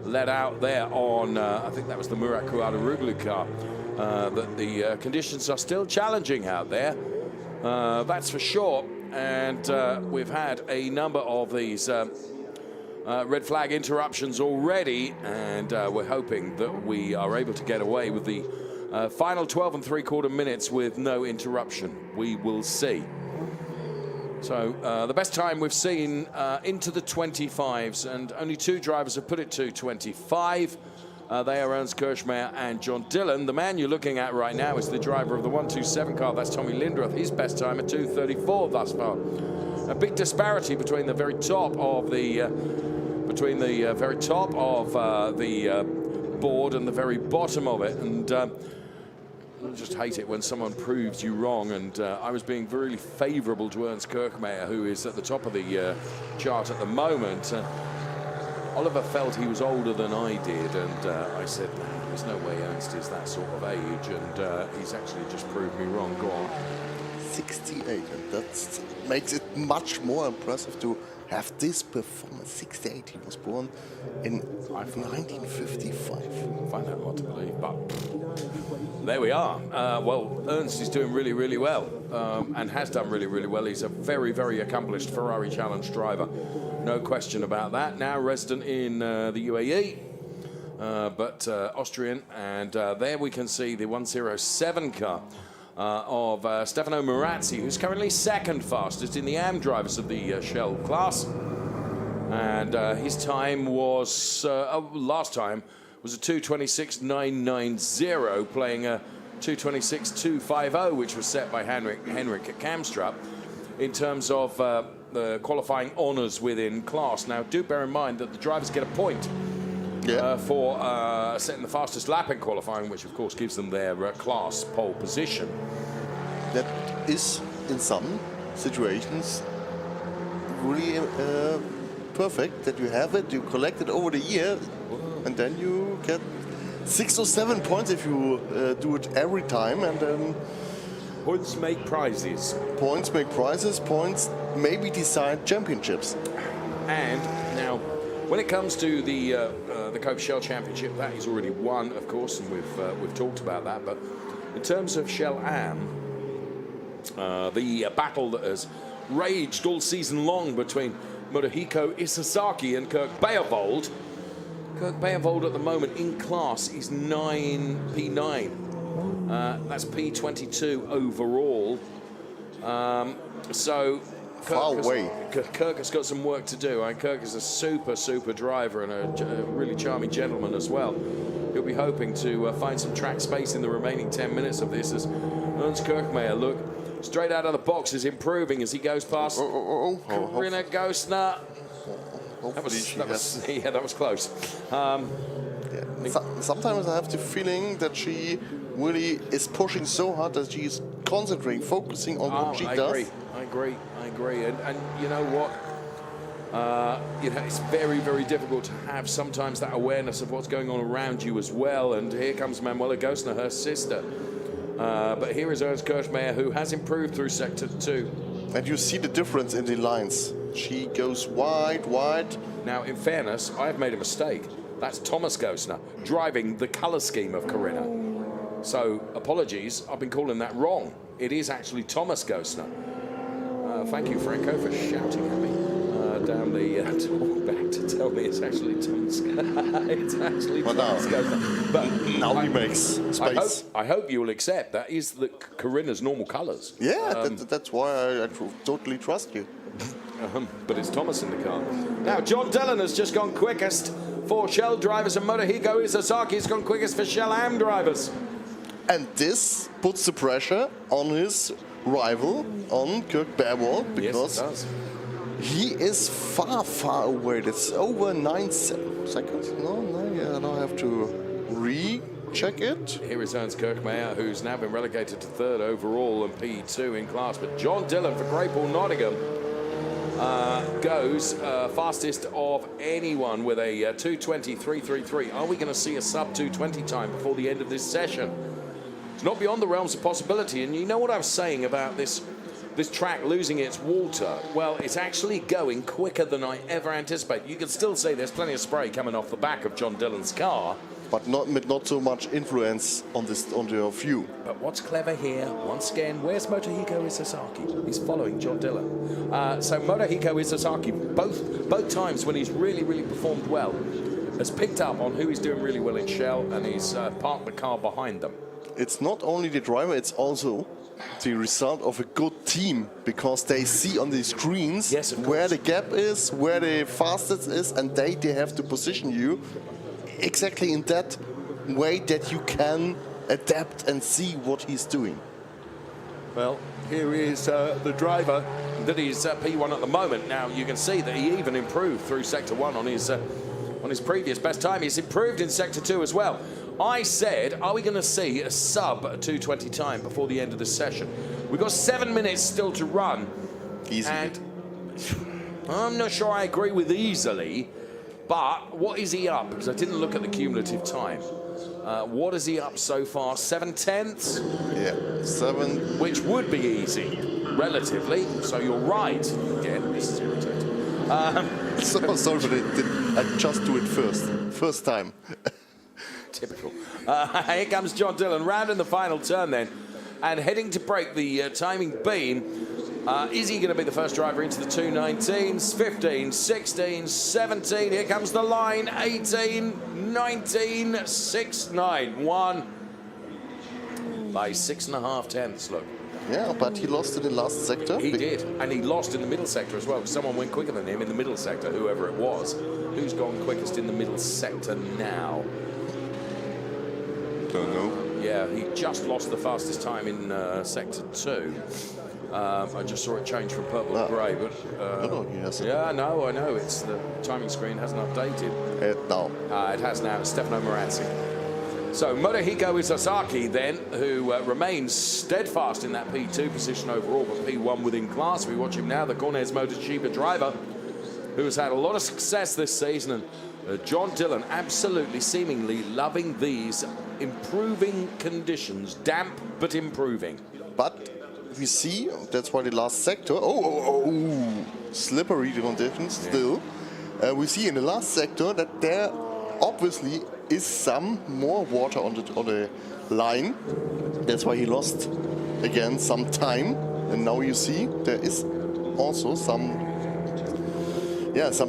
let out there on, I think that was the Murat Kuala-Ruglu car, that the conditions are still challenging out there. That's for sure. And we've had a number of these red flag interruptions already, and we're hoping that we are able to get away with the final 12 3/4 minutes with no interruption. We will see. So the best time we've seen into the 25s, and only 2 drivers have put it to 25. They are Ernst Kirchmeier and John Dillon. The man you're looking at right now is the driver of the 127 car. That's Tommy Lindroth. His best time at 2:34 thus far. A big disparity between the very top of the board and the very bottom of it. And I just hate it when someone proves you wrong. And I was being really favourable to Ernst Kirchmeier, who is at the top of the chart at the moment. Oliver felt he was older than I did, and I said, no, there's no way Ernst is that sort of age, and he's actually just proved me wrong. Go on. 68, and that makes it much more impressive to have this performance. 68, he was born in 1955. I find that hard to believe, but there we are. Well, Ernst is doing really, really well, and has done really, really well. He's a very, very accomplished Ferrari Challenge driver. No question about that. Now resident in the UAE, but Austrian, and there we can see the 107 car of Stefano Marazzi, who's currently second fastest in the AM drivers of the Shell class. And his time was, last time, was a 2:26.990, playing a 2:26.250, which was set by Henrik Kamstrup in terms of the qualifying honours within class. Now, do bear in mind that the drivers get a point for setting the fastest lap in qualifying, which of course gives them their class pole position. That is, in some situations, really perfect, that you have it, you collect it over the year, and then you get 6 or 7 points if you do it every time, and then points make prizes. Points make prizes, points maybe decide championships. And now, when it comes to the Coppa Shell Championship, that is already won, of course, and we've talked about that. But in terms of Shell Am, the battle that has raged all season long between Motohiko Isazaki and Kirk Beervold. Kirk Beervold at the moment in class is P9. That's P22 overall. So Kirk has got some work to do. Kirk is a super driver and a really charming gentleman as well. He'll be hoping to find some track space in the remaining 10 minutes of this as Ernst Kirchmeier, look, straight out of the box, is improving as he goes past Corinna Gostner. That was close. Sometimes I have the feeling that she really is pushing so hard that she is concentrating, focusing on what she does. I agree. And you know what? It's very difficult to have sometimes that awareness of what's going on around you as well. And here comes Manuela Gostner, her sister. But here is Ernst Kirchmeier, who has improved through Sector 2. And you see the difference in the lines. She goes wide. Now, in fairness, I have made a mistake. That's Thomas Gostner driving the colour scheme of Corinna. So, apologies, I've been calling that wrong. It is actually Thomas Gostner. Thank you, Franco, for shouting at me down the talkback to tell me it's actually Thomas. It's actually Thomas Gostner. But now he makes space. I hope you will accept that is the Corinna's normal colours. Yeah, that's why I totally trust you. But it's Thomas in the car. Now, John Dillon has just gone quickest for Shell drivers, and Motohiko Isazaki has gone quickest for Shell Am drivers. And this puts the pressure on his rival, on Kirk Beervold, because he is far away. That's over 9 seconds. No, now I have to recheck it. Here is Ernst Kirchmeier, who's now been relegated to third overall and P2 in class. But John Dillon for Great Paul Nottingham goes fastest of anyone with a 2:20.333. Are we going to see a sub 2:20 time before the end of this session? It's not beyond the realms of possibility. And you know what I was saying about this track losing its water? Well, it's actually going quicker than I ever anticipated. You can still say there's plenty of spray coming off the back of John Dillon's car, but not so much influence on your view. But what's clever here, once again, where's Motohiko Isazaki? He's following John Dillon. So Motohiko Isazaki, both times when he's really performed well, has picked up on who he's doing really well in Shell, and he's parked the car behind them. It's not only the driver, it's also the result of a good team, because they see on the screens where the gap is, where the fastest is, and they have to position you exactly in that way that you can adapt and see what he's doing. Well, here is the driver that is P1 at the moment. Now, you can see that he even improved through Sector 1 on his previous best time. He's improved in Sector 2 as well. I said, are we going to see a sub 2:20 time before the end of this session? We've got 7 minutes still to run. Easily. And I'm not sure I agree with easily, but what is he up? Because I didn't look at the cumulative time. What is he up so far? 7/10? Yeah, 7. Which would be easy, relatively. So you're right. Again, this is irritating. So sorry, but I just do it first time. Typical. Here comes John Dillon, round in the final turn then, and heading to break the timing beam. Is he going to be the first driver into the 219s? 15, 16, 17. Here comes the line. 18, 19, 6, 9, 1. By 6.5 tenths, look. Yeah, but he lost in the last sector. He did, and he lost in the middle sector as well. Someone went quicker than him in the middle sector, whoever it was. Who's gone quickest in the middle sector now? Don't know. Yeah, he just lost the fastest time in sector 2. I just saw it change from purple to grey, but No, he hasn't. yeah, no, I know. It's the timing screen hasn't updated. Now. It has now. It's Stefano Marazzi. So Motohiko Isazaki then, who remains steadfast in that P2 position overall, but P1 within class. We watch him now, the Cornez Motochiba driver, who has had a lot of success this season. And John Dillon absolutely, seemingly loving these improving conditions. Damp, but improving. But we see, that's why the last sector, slippery conditions still. We see in the last sector that there obviously is some more water on the line. That's why he lost again some time. And now you see there is also some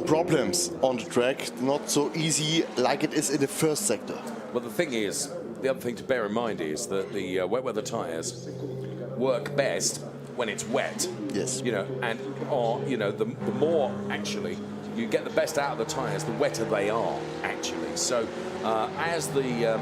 problems on the track. Not so easy like it is in the first sector. Well, the thing is, the other thing to bear in mind is that the wet weather tyres work best when it's wet. Yes. You know, and the more actually you get the best out of the tyres, the wetter they are actually. So as the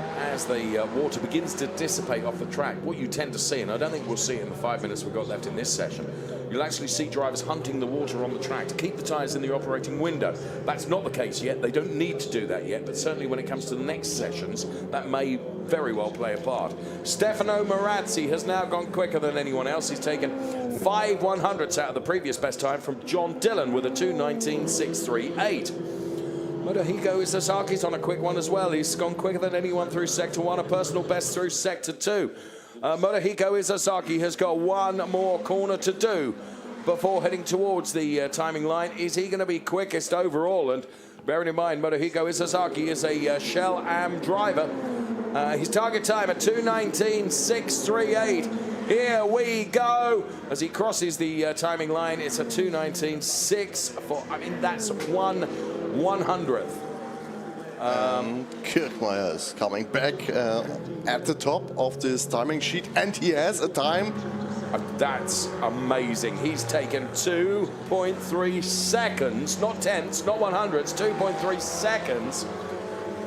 water begins to dissipate off the track, what you tend to see, and I don't think we'll see it in the 5 minutes we've got left in this session, you'll actually see drivers hunting the water on the track to keep the tyres in the operating window. That's not the case yet. They don't need to do that yet, but certainly when it comes to the next sessions, that may very well play a part. Stefano Marazzi has now gone quicker than anyone else. He's taken 5 100ths out of the previous best time from John Dillon with a 2:19.638. Motohiko Isazaki's on a quick one as well. He's gone quicker than anyone through sector 1, a personal best through sector 2. Motohiko Isazaki has got one more corner to do before heading towards the timing line. Is he going to be quickest overall? And bearing in mind, Motohiko Isazaki is a Shell Am driver. His target time at 2:19.638. Here we go. As he crosses the timing line, it's a 2:19.6. I mean, that's 1/100th. Kirchmeier is coming back at the top of this timing sheet, and he has a time. That's amazing. He's taken 2.3 seconds, not tenths, not 100ths, 2.3 seconds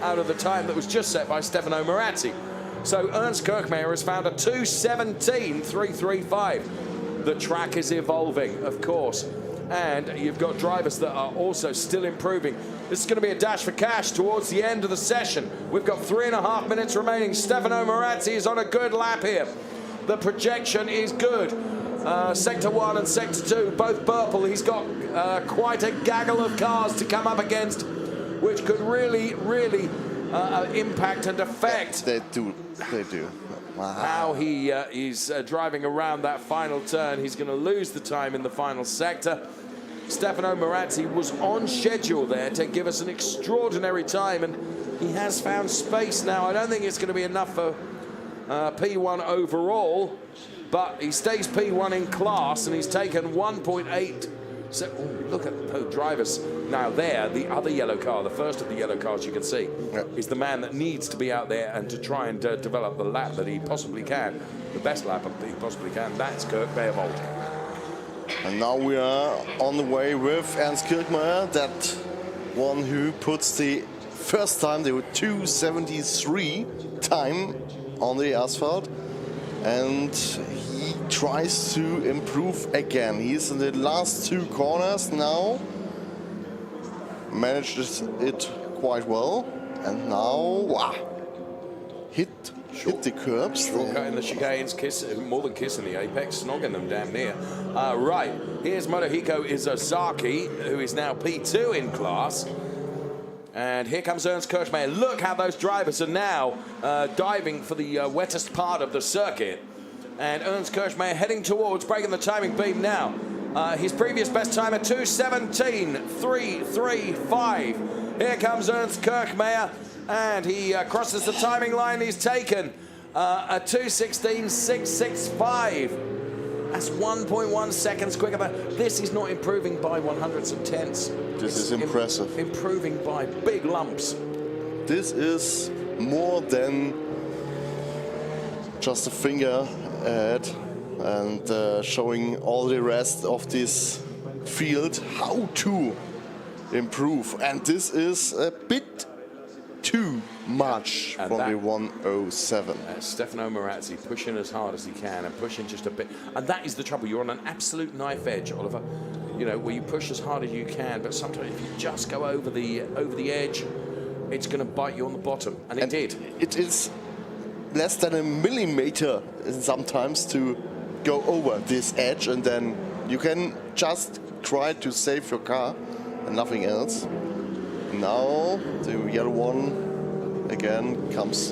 out of the time that was just set by Stefano Marazzi. So Ernst Kirchmeier has found a 2:17.335. The track is evolving, of course. And you've got drivers that are also still improving. This is going to be a dash for cash towards the end of the session. We've got 3.5 minutes remaining. Stefano Marazzi is on a good lap here. The projection is good. Sector 1 and Sector 2, both purple. He's got quite a gaggle of cars to come up against, which could really, really impact and affect They do. Wow. how he is driving around that final turn. He's going to lose the time in the final sector. Stefano Marazzi was on schedule there to give us an extraordinary time, and he has found space now. I don't think it's going to be enough for P1 overall, but he stays P1 in class, and he's taken 1.8. So, look at the drivers. Now there, the other yellow car, the first of the yellow cars you can see, is the man that needs to be out there and to try and develop the lap that he possibly can, the best lap that he possibly can. That's Kirk Beerbold. And now we are on the way with Ernst Kirchmeier, that one who puts the first time, they were 2:73 time on the asphalt. And he tries to improve again. He's in the last 2 corners now. Managed it quite well. And now, hit the curbs. Shortcut in the chicanes, more than kissing the apex, snogging them damn near. Right, here's Motohiko Isazaki, who is now P2 in class. And here comes Ernst Kirchmayr. Look how those drivers are now diving for the wettest part of the circuit. And Ernst Kirchmayr heading towards breaking the timing beam now. His previous best time at 2:17.335. Here comes Ernst Kirchmayr, and he crosses the timing line. He's taken a 2:16.665. That's 1.1 seconds quicker. But this is not improving by 100ths of tenths. This is impressive. Improving by big lumps. This is more than just a finger ahead, and showing all the rest of this field how to improve. And this is a bit too much and from that, the 107. Stefano Marazzi pushing as hard as he can and pushing just a bit. And that is the trouble. You're on an absolute knife edge, Oliver. You know, where you push as hard as you can, but sometimes if you just go over the edge, it's going to bite you on the bottom. And it did. It is less than a millimeter sometimes to go over this edge, and then you can just try to save your car and nothing else. Now the yellow one again comes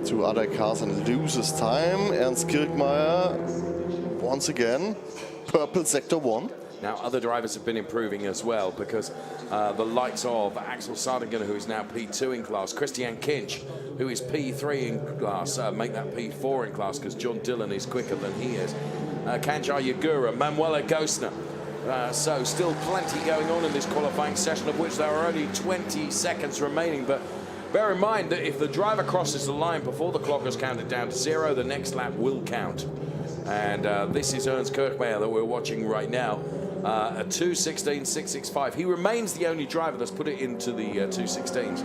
to other cars and loses time. Ernst Kirchmayr once again, purple sector 1. Now, other drivers have been improving as well, because the likes of Axel Sardinger, who is now P2 in class, Christian Kinch, who is P3 in class, make that P4 in class because John Dillon is quicker than he is. Kanjar Yagura, Manuela Gosner. So still plenty going on in this qualifying session, of which there are only 20 seconds remaining. But bear in mind that if the driver crosses the line before the clock has counted down to 0, the next lap will count. And this is Ernst Kirchmayr that we're watching right now. A 2:16.665. He remains the only driver that's put it into the 2:16s.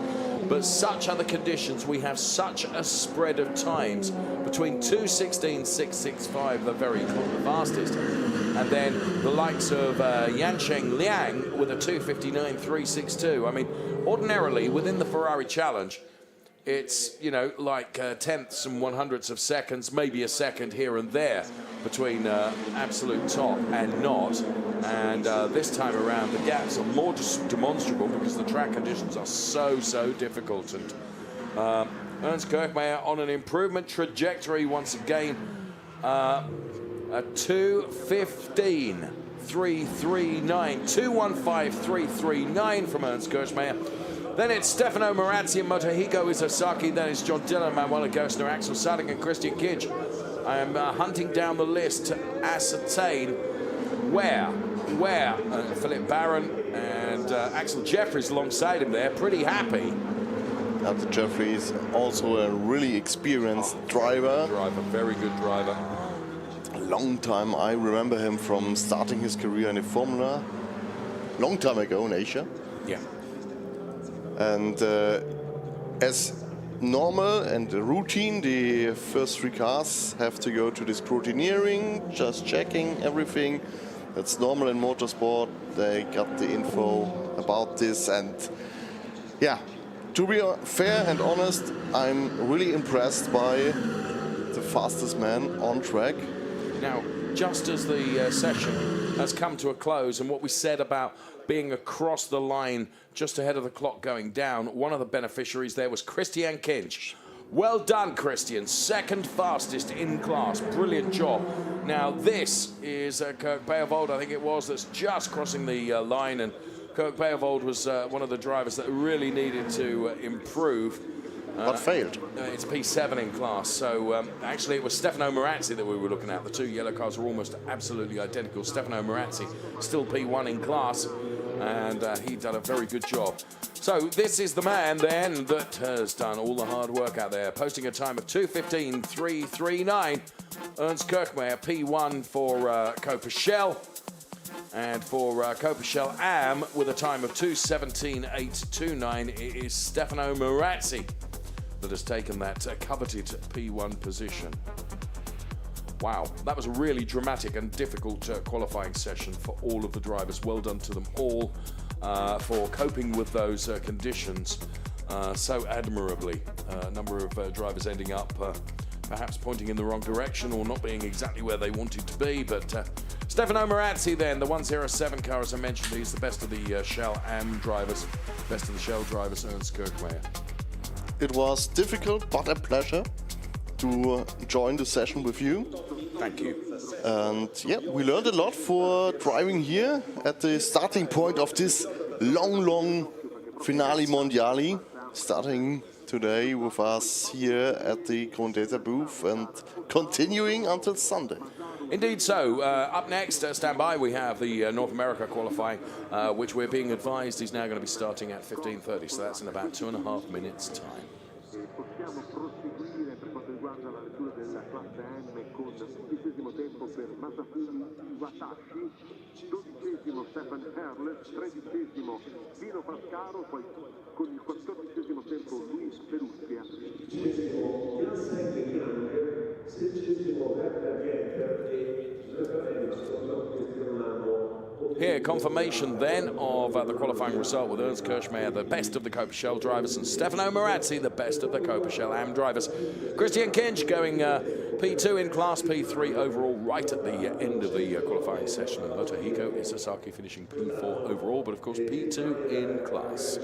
But such are the conditions. We have such a spread of times between 2:16.665, the very fastest, and then the likes of Yancheng Liang with a 2:59.362. I mean, ordinarily within the Ferrari Challenge, it's, you know, like tenths and 100ths of seconds, maybe a second here and there between absolute top and not. And this time around, the gaps are more demonstrable because the track conditions are so difficult. And Ernst Kirchmayr on an improvement trajectory once again. A 2:15.339, 2:15.339 from Ernst Kirchmayr. Then it's Stefano Marazzi and Motohiko Isozaki. Then it's John Dillon, Manuela Gosner, Axel Sardinger, and Christian Kinch. I am hunting down the list to ascertain where Philip Barron and Axel Jeffries alongside him there, pretty happy. Axel Jeffries is also a really experienced driver. Very good driver. A long time. I remember him from starting his career in the Formula long time ago in Asia. Yeah. And as normal and routine, the first 3 cars have to go to the scrutineering, just checking everything. That's normal in motorsport. They got the info about this, and yeah, to be fair and honest, I'm really impressed by the fastest man on track. Now, just as the session has come to a close, and what we said about being across the line just ahead of the clock going down, one of the beneficiaries there was Christian Kinch. Well done, Christian. Second fastest in class. Brilliant job. Now, this is Kirk Beervold, I think it was, that's just crossing the line. And Kirk Beervold was one of the drivers that really needed to improve. But failed. It's P7 in class. So actually, it was Stefano Marazzi that we were looking at. The 2 yellow cars were almost absolutely identical. Stefano Marazzi still P1 in class, and he done a very good job. So this is the man then that has done all the hard work out there, posting a time of 2:15.339. Ernst Kirchmayr, P1 for Coppa Shell, and for Coppa Shell AM with a time of 2:17.829, it is Stefano Marazzi that has taken that coveted P1 position. Wow, that was a really dramatic and difficult qualifying session for all of the drivers. Well done to them all for coping with those conditions so admirably. A number of drivers ending up perhaps pointing in the wrong direction or not being exactly where they wanted to be. But Stefano Marazzi then, the 107 car, as I mentioned, he's the best of the Shell AM drivers, best of the Shell drivers, Ernst Kirchmeier. It was difficult, but a pleasure to join the session with you. Thank you. And yeah, we learned a lot for driving here at the starting point of this long Finale Mondiali, starting today with us here at the Condesa booth and continuing until Sunday. Indeed so. Up next, stand by, we have the North America qualifying, which we're being advised is now going to be starting at 15:30, so that's in about 2.5 minutes' time. Possiamo proseguire per quanto riguarda la lettura della classe M con 11° tempo per Masafumi Iwatashi, 12° Stefan Herle, 13° Pino Pascaro, poi con il 14° tempo Luis Perugia. 16° Jansen Bianche, 16° Berta Biancher e Giancarella sono gestionando. Here, confirmation then of the qualifying result with Ernst Kirchmeier, the best of the Coppa Shell drivers, and Stefano Marazzi, the best of the Coppa Shell AM drivers. Christian Kinch going P2 in class, P3 overall, right at the end of the qualifying session. And Motohiko Isasaki finishing P4 overall, but of course P2 in class.